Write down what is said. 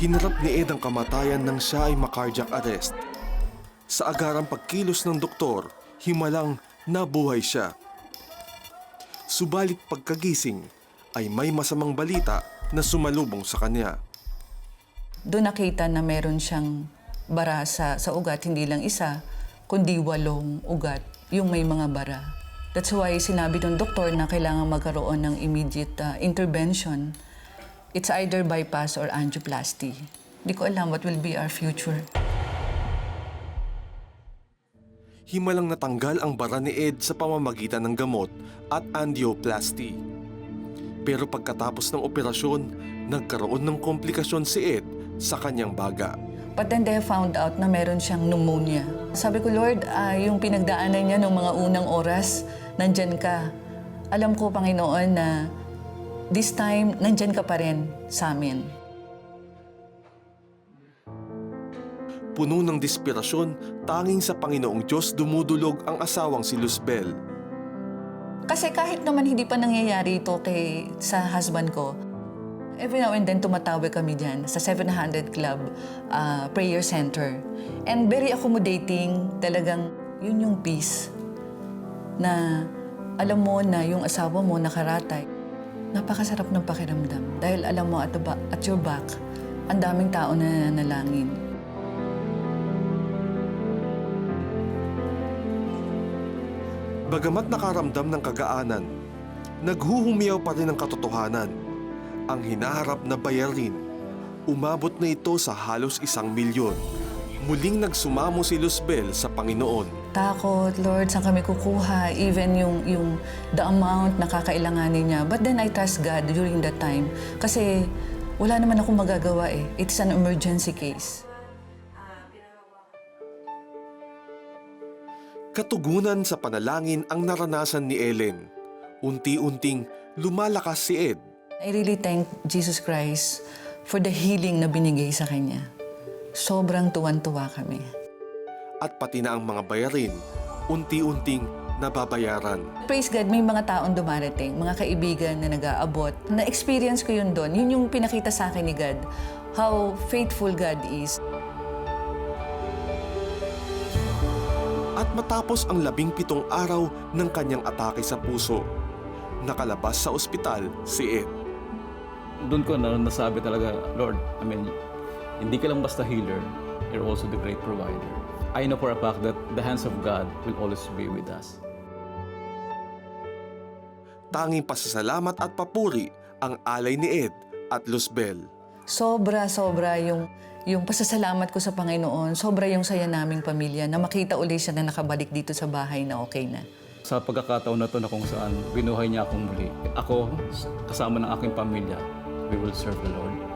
Hinarap ni Ed ang kamatayan nang siya ay ma-cardiac arrest. Sa agarang pagkilos ng doktor, himalang nabuhay siya. Subalit pagkagising ay may masamang balita na sumalubong sa kanya. Doon nakita na meron siyang bara sa ugat, hindi lang isa, kundi 8 ugat, yung may mga bara. That's why sinabi ng doktor na kailangan magkaroon ng immediate intervention. It's either bypass or angioplasty. Hindi ko alam what will be our future. Himalang natanggal ang bara ni Ed sa pamamagitan ng gamot at angioplasty. Pero pagkatapos ng operasyon, nagkaroon ng komplikasyon si Ed sa kanyang baga. But then they found out na meron siyang pneumonia. Sabi ko, Lord, yung pinagdaanan niya noong mga unang oras, nandyan ka. Alam ko, Panginoon, na this time, nandyan ka pa rin sa amin. Puno ng desperasyon, tanging sa Panginoong Diyos dumudulog ang asawang si Luzbel. Kasi kahit naman hindi pa nangyayari ito sa husband ko, every now and then tumatawag kami dyan sa 700 Club Prayer Center. And very accommodating, talagang yun yung peace na alam mo na yung asawa mo nakaratay. Napakasarap ng pakiramdam dahil alam mo at your back, ang daming tao na nananalangin. Bagamat nakaramdam ng kagaanan, naghuhumiyaw pa rin ang katotohanan. Ang hinaharap na bayarin, umabot na ito sa halos 1 milyon. Muling nagsumamo si Luzbel sa Panginoon. Takot, Lord, saan kami kukuha? Even yung the amount na kakailanganin niya. But then I trust God during that time. Kasi wala naman akong magagawa eh. It's an emergency case. Katugunan sa panalangin ang naranasan ni Ellen. Unti-unting lumalakas si Ed. I really thank Jesus Christ for the healing na binigay sa kanya. Sobrang tuwan-tuwa kami. At pati na ang mga bayarin, unti-unting nababayaran. Praise God, may mga taong dumarating, mga kaibigan na nag-aabot. Na-experience ko yun doon. Yun yung pinakita sa akin ni God. How faithful God is. At matapos ang 17 araw ng kanyang atake sa puso, nakalabas sa ospital si Ed. Doon ko nasabi talaga, Lord, hindi ka lang basta healer, you're also the great provider. I know for a fact that the hands of God will always be with us. Tanging pasasalamat at papuri ang alay ni Ed at Luzbel. Sobra yung pasasalamat ko sa Panginoon. Sobra yung saya naming pamilya na makita ulit siya na nakabalik dito sa bahay na okay na. Sa pagkakataon na to na kung saan binuhay niya akong muli, ako kasama ng aking pamilya, we will serve the Lord.